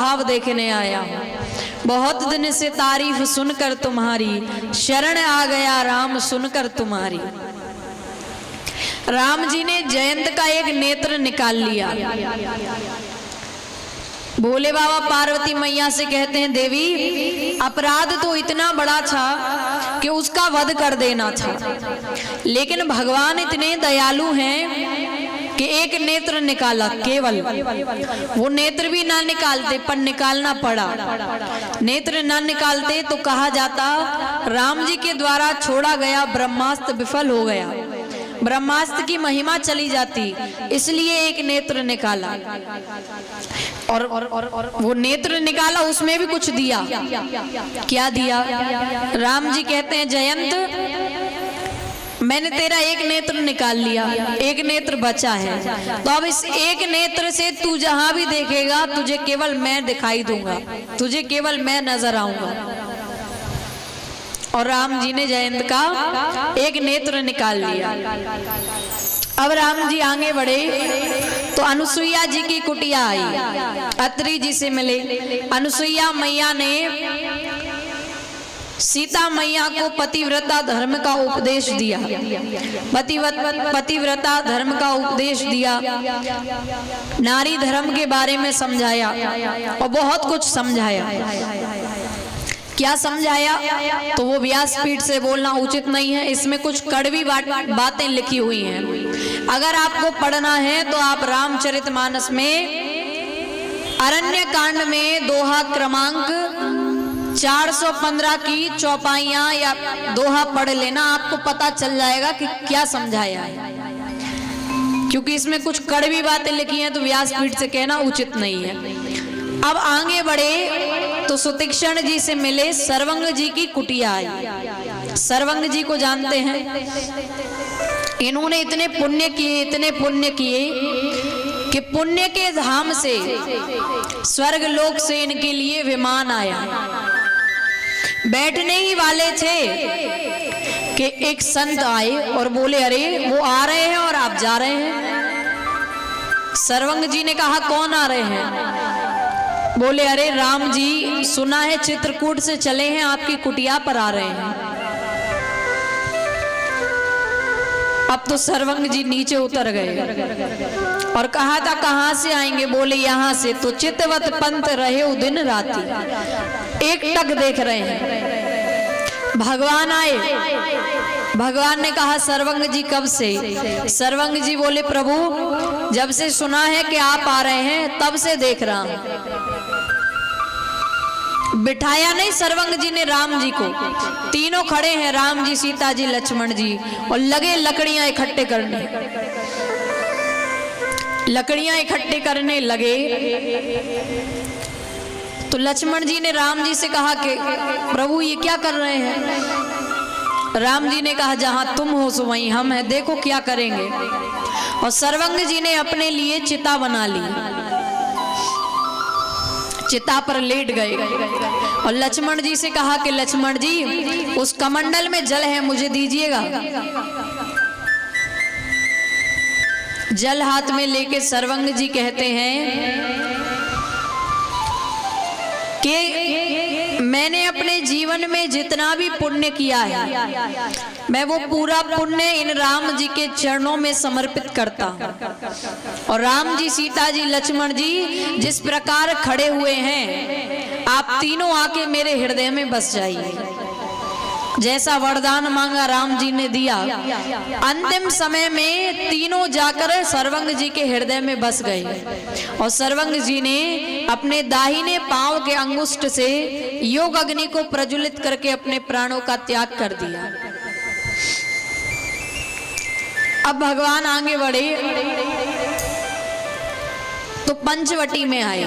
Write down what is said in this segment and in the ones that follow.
भाव देखने आया हूँ। बहुत दिन से तारीफ सुनकर तुम्हारी, शरण आ गया राम सुनकर तुम्हारी। राम जी ने जयंत का एक नेत्र निकाल लिया। भोले बाबा पार्वती मैया से कहते हैं, देवी अपराध तो इतना बड़ा था कि उसका वध कर देना था, लेकिन भगवान इतने दयालु हैं कि एक नेत्र निकाला केवल। वो नेत्र भी ना निकालते पर निकालना पड़ा। नेत्र ना निकालते तो कहा जाता राम जी के द्वारा छोड़ा गया ब्रह्मास्त्र विफल हो गया, ब्रह्मास्त्र की महिमा चली जाती, इसलिए एक नेत्र निकाला। और वो नेत्र निकाला, उसमें भी कुछ दिया। क्या दिया? राम जी कहते हैं, जयंत मैंने तेरा एक नेत्र निकाल लिया, एक नेत्र बचा है, तो अब इस एक नेत्र से तू जहां भी देखेगा तुझे केवल मैं दिखाई दूंगा, तुझे केवल मैं नजर आऊंगा। और राम जी ने जयंत का एक नेत्र निकाल लिया। अब राम जी आगे बढ़े तो अनुसुईया जी की कुटिया आई, अत्रि जी से मिले। अनुसुईया मैया ने सीता मैया को पतिव्रता धर्म का उपदेश दिया, पतिव्रता धर्म का उपदेश दिया, नारी धर्म के बारे में समझाया और बहुत कुछ समझाया। क्या समझाया? तो वो व्यासपीठ से बोलना उचित नहीं है, इसमें कुछ कड़वी बातें लिखी हुई हैं। अगर आपको पढ़ना है तो आप रामचरितमानस में अरण्य कांड में दोहा क्रमांक 415 की चौपाइयां या दोहा पढ़ लेना, आपको पता चल जाएगा कि क्या समझाया है। क्योंकि इसमें कुछ कड़वी बातें लिखी हैं तो व्यासपीठ से कहना उचित नहीं है। अब आगे बढ़े तो सुतीक्षण जी से मिले, सर्वंग जी की कुटिया आई। सर्वंग जी को जानते हैं, इन्होंने इतने पुण्य किए, इतने पुण्य किए कि पुण्य के धाम से स्वर्ग लोक से इनके लिए विमान आया। बैठने ही वाले थे कि एक संत आए और बोले, अरे वो आ रहे हैं और आप जा रहे हैं। सर्वंग जी ने कहा, कौन आ रहे हैं? बोले, अरे राम जी सुना है चित्रकूट से चले हैं, आपकी कुटिया पर आ रहे हैं। अब तो सर्वंग जी नीचे उतर गए और कहा था, कहां से आएंगे? बोले, यहां से। तो चितवत पंत रहे दिन राती, एक टक देख रहे हैं। भगवान आए, भगवान ने कहा, सर्वंग जी कब से? सर्वंग जी बोले, प्रभु जब से सुना है कि आप आ रहे हैं तब से देख रहा हूं। बिठाया नहीं सर्वंग जी ने राम जी को, तीनों खड़े हैं, राम जी, सीता जी, लक्ष्मण जी, और लगे लकड़ियां इकट्ठे करने। लकड़ियां इकट्ठे करने लगे तो लक्ष्मण जी ने राम जी से कहा कि प्रभु ये क्या कर रहे हैं? राम जी ने कहा, जहां तुम हो सो वहीं हम हैं, देखो क्या करेंगे। और सर्वंग जी ने अपने लिए चिता बना ली, चिता पर लेट गए और लक्ष्मण जी से कहा कि लक्ष्मण जी उस कमंडल में जल है, मुझे दीजिएगा। जल हाथ में लेके सर्वंग जी कहते हैं कि मैंने अपने जीवन में जितना भी पुण्य किया है, मैं वो पूरा पुण्य इन राम जी के चरणों में समर्पित करता हूँ। और राम जी, सीता जी, लक्ष्मण जी जिस प्रकार खड़े हुए हैं, आप तीनों आके मेरे हृदय में बस जाइए। जैसा वरदान मांगा राम जी ने दिया। अंतिम समय में तीनों जाकर सर्वंग जी के हृदय में बस गए और सर्वंग जी ने अपने दाहिने पांव के अंगुष्ठ से योग अग्नि को प्रज्वलित करके अपने प्राणों का त्याग कर दिया। अब भगवान आगे बढ़े तो पंचवटी में आए।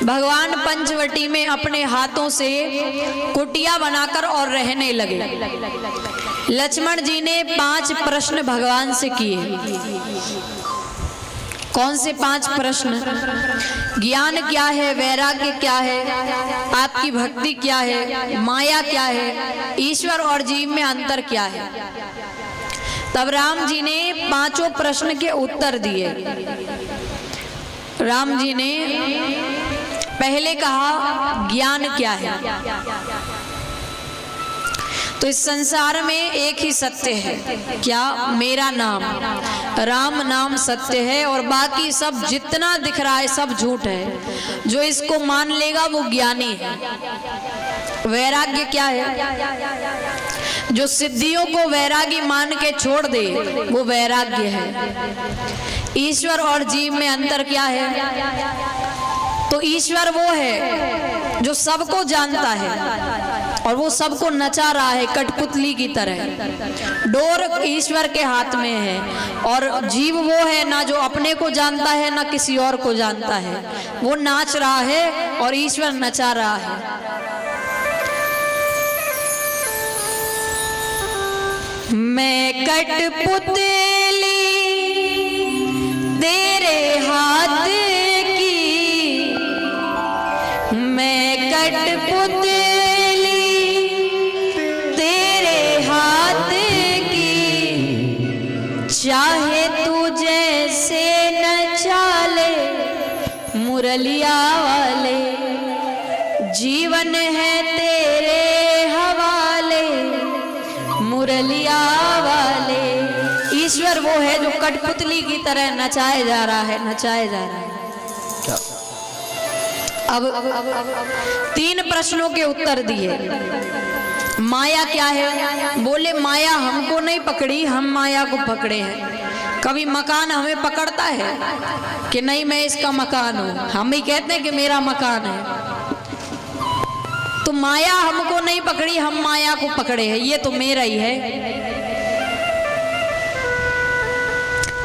भगवान पंचवटी में अपने हाथों से कुटिया बनाकर और रहने लगे। लक्ष्मण जी ने 5 प्रश्न भगवान से किए। कौन से 5 प्रश्न? ज्ञान क्या है, वैराग्य क्या है, आपकी भक्ति क्या है, माया क्या है, ईश्वर और जीव में अंतर क्या है। तब राम जी ने 5 प्रश्न के उत्तर दिए। राम जी ने पहले कहा ज्ञान क्या है। तो इस संसार में एक ही सत्य है, क्या? मेरा नाम, राम नाम सत्य है और बाकी सब जितना दिख रहा है सब झूठ है। जो इसको मान लेगा वो ज्ञानी है। वैराग्य क्या है? जो सिद्धियों को वैरागी मान के छोड़ दे वो वैराग्य है। ईश्वर और जीव में अंतर क्या है? तो ईश्वर वो है जो सबको जानता है और वो सबको नचा रहा है कठपुतली की तरह। डोर ईश्वर के हाथ में है और जीव वो है ना जो अपने को जानता है ना किसी और को जानता है। वो नाच रहा है और ईश्वर नचा रहा है। मैं कठपुतली तेरे हाथ की, मैं कठपुतली तेरे हाथ की, चाहे तू जैसे नचा ले मुरलिया वाले, जीवन है तेरे हवाले मुरलिया वाले। ईश्वर वो है जो कठपुतली की तरह नचाए जा रहा है, नचाए जा रहा है। अब 3 प्रश्नों के उत्तर दिए। माया क्या है? बोले माया हमको नहीं पकड़ी, हम माया को पकड़े हैं। कभी मकान हमें पकड़ता है कि नहीं मैं इसका मकान हूं, हम ही कहते हैं कि मेरा मकान है। तो माया हमको नहीं पकड़ी, हम माया को पकड़े हैं, ये तो मेरा ही है।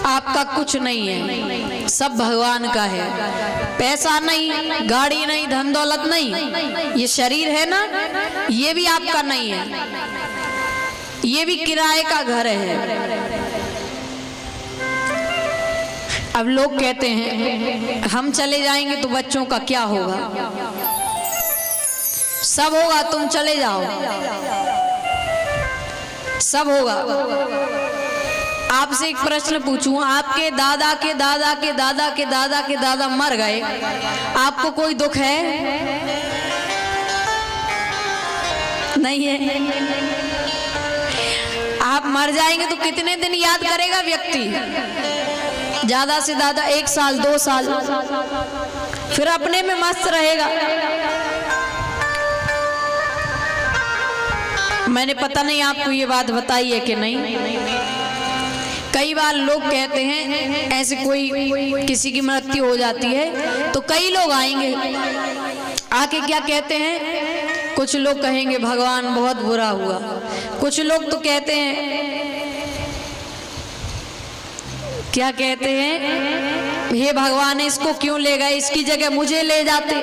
आपका कुछ नहीं है, सब भगवान का है। पैसा नहीं, गाड़ी नहीं, धन दौलत नहीं, ये शरीर है ना, ये भी आपका नहीं है, ये भी किराए का घर है। अब लोग कहते हैं हम चले जाएंगे तो बच्चों का क्या होगा? सब होगा, तुम चले जाओ, सब होगा। आपसे एक प्रश्न पूछूं, आपके दादा के दादा के दादा के दादा के दादा मर गए, आपको कोई दुख है? नहीं है। आप मर जाएंगे तो कितने दिन याद करेगा व्यक्ति? ज्यादा से ज्यादा 1 साल 2 साल, फिर अपने में मस्त रहेगा। मैंने पता नहीं आपको ये बात बताई है कि नहीं। कई बार लोग कहते हैं ऐसे कोई किसी की मृत्यु हो जाती है तो कई लोग आएंगे, आके क्या कहते हैं, कुछ लोग कहेंगे भगवान बहुत बुरा हुआ, कुछ लोग तो कहते हैं, क्या कहते हैं, हे भगवान इसको क्यों ले गए, इसकी जगह मुझे ले जाते।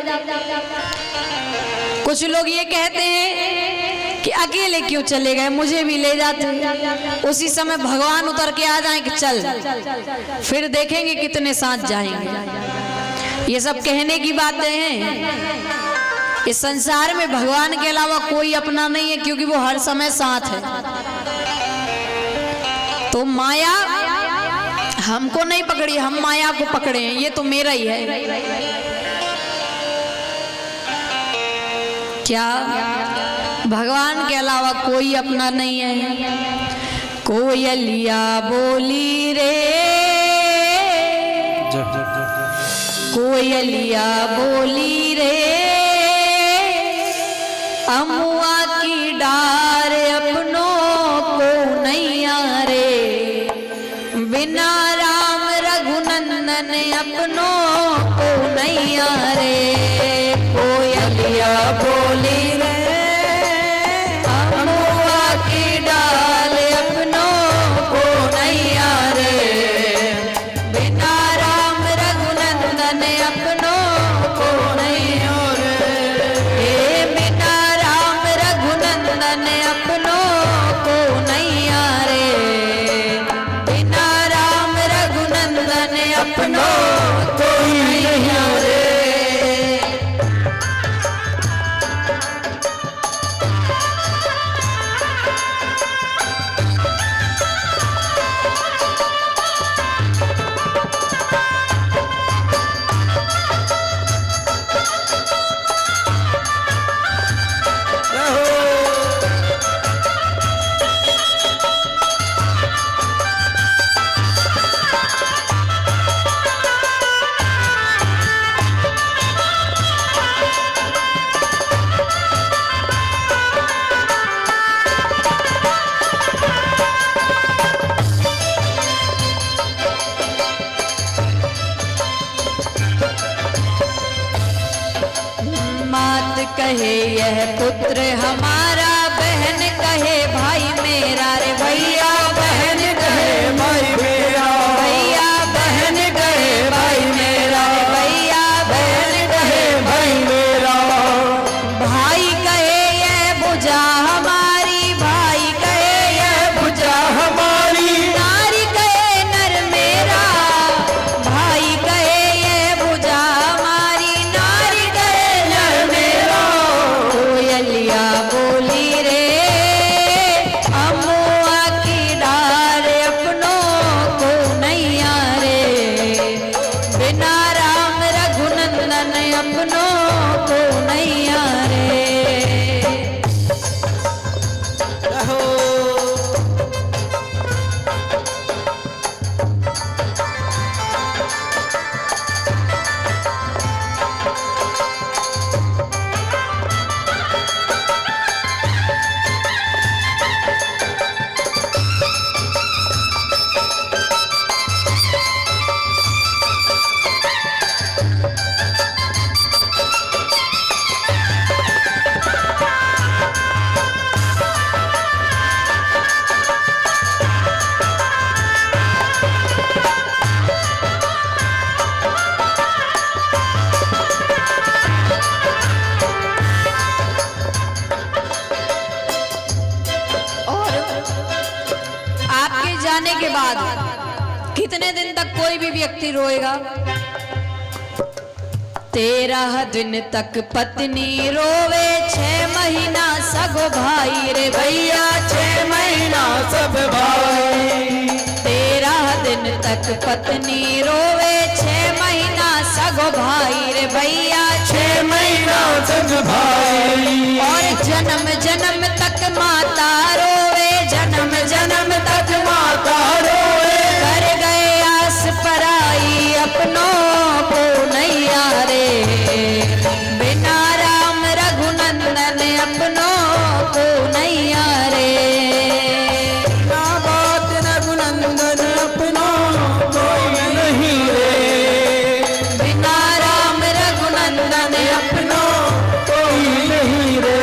कुछ लोग ये कहते हैं कि अकेले क्यों चले गए, मुझे भी ले जाते। उसी समय भगवान उतर के आ जाएं कि चल, फिर देखेंगे कितने साथ जाएंगे। ये सब कहने की बातें हैं। इस संसार में भगवान के अलावा कोई अपना नहीं है, क्योंकि वो हर समय साथ है। तो माया हमको नहीं पकड़ी, हम माया को पकड़े हैं, ये तो मेरा ही है। क्या भगवान के अलावा कोई अपना नहीं है? कोयलिया बोली रे, कोयलिया बोली रे, अमुआ की डार अपनों को नैया रे, बिना राम रघुनंदन अपनों को नैया रे। कोयलिया बोली रे, मात कहे यह पुत्र हमारा, बहन कहे भाई मेरा रे भैया बहन कहे भाई मेरा, भैया बहन कहे भाई मेरा, भैया बहन कहे भाई मेरा। भाई कहे यह भुजा हमारी, भाई कहे यह भुजा हमारी, नारी कहे नर मेरा, भाई कहे यह भुजा हमारी, नारी कहे नर मेरा। कोयलिया बोली रे अमुआ की डार, अपनों को नैया रे, बिना राम रघुनंदन अपनों को नैया रे। जाने के बाद कितने दिन तक कोई भी व्यक्ति रोएगा? 13 दिन तक पत्नी रोवे, 6 महीना सगो भाई रे भैया, 6 महीना सब भाई। 13 दिन तक पत्नी रोवे, 6 महीना सगो भाई रे भैया, 6 महीना सब भाई। और जन्म जन्म तक माता रोवे, जन्म जन्म तक माता रोवे, कर गए आस पराई अपनों को नैया रे, बिना राम रघुनंदन अपनों को नैया रे। ना बात रघुनंदन अपनों को नहीं रे, बिना राम रघुनंदन अपनों को नहीं रे।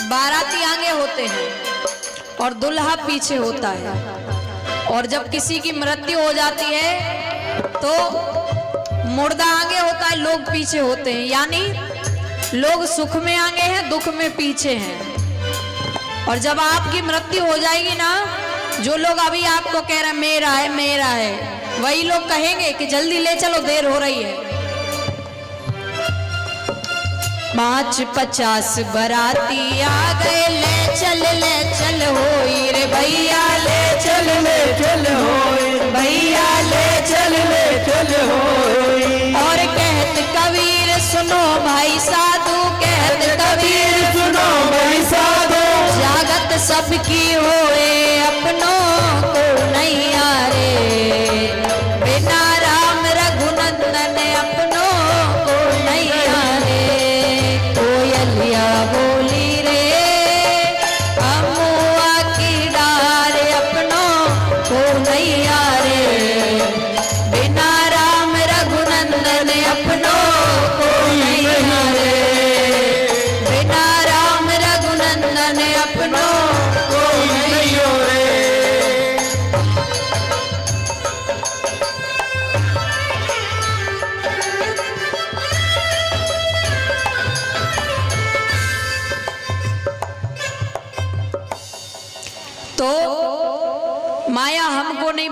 बाराती आगे होते हैं और दुल्हा पीछे होता है, और जब किसी की मृत्यु हो जाती है तो मुर्दा आगे होता है, लोग पीछे होते हैं। यानी लोग सुख में आगे हैं, दुख में पीछे हैं। और जब आपकी मृत्यु हो जाएगी ना, जो लोग अभी आपको कह रहे हैं मेरा है, वही लोग कहेंगे कि जल्दी ले चलो, देर हो रही है। 5-50 बराती आ गए, ले चल होई रे भैया, ले चल होई भैया, ले चल होई। और कहत कबीर सुनो भाई साधु, कहत कबीर सुनो भाई साधु, जागत सबकी होए अपनों को नैया रे, बिना राम रघुनंदन अपनों को नैया रे। कोयलिया बोली रे अमुआ की डार, अपनों को नैया रे, बिना राम रघुनंदन अपनों को नैया रे, बिना राम रघुनंदन अपनों को नैया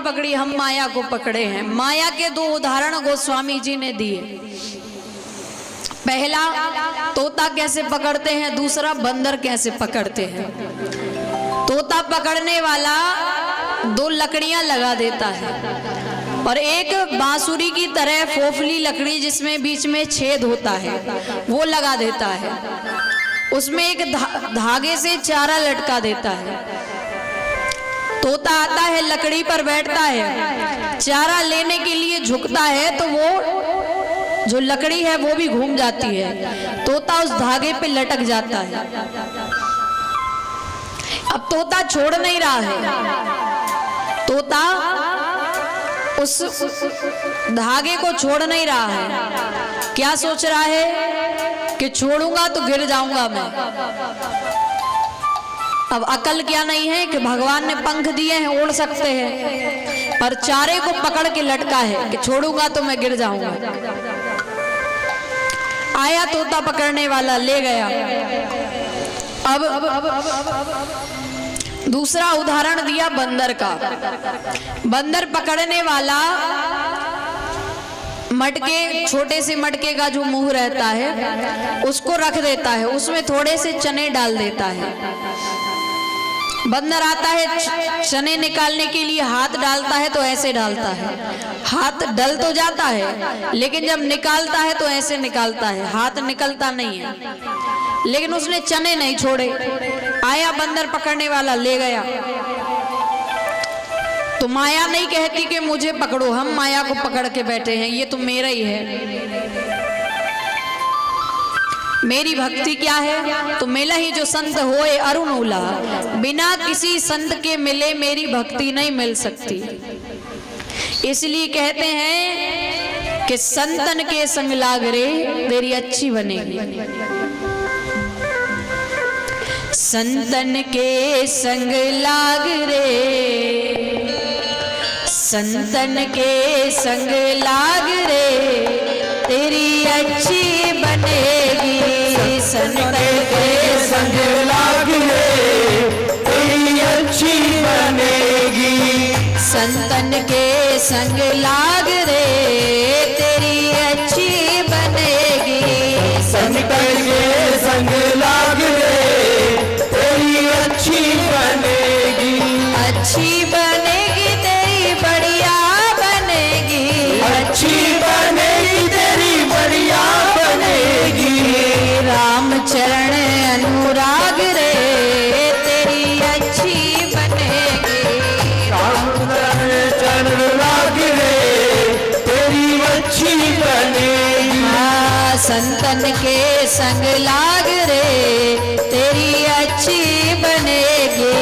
पकड़ी, हम माया को पकड़े हैं। माया के दो उदाहरण गोस्वामी जी ने दिए। पहला तोता कैसे पकड़ते हैं, दूसरा बंदर कैसे पकड़ते हैं। तोता पकड़ने वाला दो लकड़ियां लगा देता है और एक बांसुरी की तरह फोफली लकड़ी जिसमें बीच में छेद होता है वो लगा देता है। उसमें एक धागे से चारा लटका देता है। तोता आता है, लकड़ी पर बैठता है, चारा लेने के लिए झुकता है तो वो जो लकड़ी है वो भी घूम जाती है। तोता उस धागे पे लटक जाता है। अब तोता छोड़ नहीं रहा है। तोता उस धागे को छोड़ नहीं रहा है। क्या सोच रहा है कि छोड़ूंगा तो गिर जाऊंगा मैं। अब अकल क्या नहीं है कि भगवान ने पंख दिए हैं, उड़ सकते हैं, पर चारे को पकड़ के लटका है कि छोड़ूंगा तो मैं गिर जाऊंगा। आया तोता पकड़ने वाला, ले गया। अब दूसरा उदाहरण दिया बंदर का। बंदर पकड़ने वाला मटके, छोटे से मटके का जो मुंह रहता है उसको रख देता है, उसमें थोड़े से चने डाल देता है। बंदर आता है, चने निकालने के लिए हाथ डालता है तो ऐसे डालता है, हाथ डल तो जाता है लेकिन जब निकालता है तो ऐसे निकालता है, हाथ निकलता नहीं है। लेकिन उसने चने नहीं छोड़े। आया बंदर पकड़ने वाला, ले गया। तो माया नहीं कहती कि मुझे पकड़ो, हम माया को पकड़ के बैठे हैं, ये तो मेरा ही है। मेरी भक्ति क्या है, तो मेला ही जो संत होए अरुण उला, बिना किसी संत के मिले मेरी भक्ति नहीं मिल सकती। इसलिए कहते हैं कि संतन के संग लाग रे तेरी अच्छी बनेगी। संतन के संग लाग रे, संतन के संग लाग रे तेरी अच्छी बनेगी। संतन के संग लाग रे तेरी अच्छी बनेगी। संतन के संग लाग रे तेरी अच्छी बनेगी। संतन के संग लाग रे तेरी अच्छी बनेगी। अच्छी बनेगी तेरी बढ़िया बनेगी। अच्छी बनेगी तेरी बढ़िया बनेगी। राम चरण अनुराग रे तेरी अच्छी बनेगी। राम चरण लाग रे तेरी अच्छी बनेगी। हाँ, संतन के संग लाग रे तेरी अच्छी बनेगी।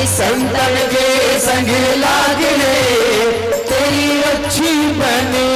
संतन के संग लाग रे तेरी अच्छी बनेगी।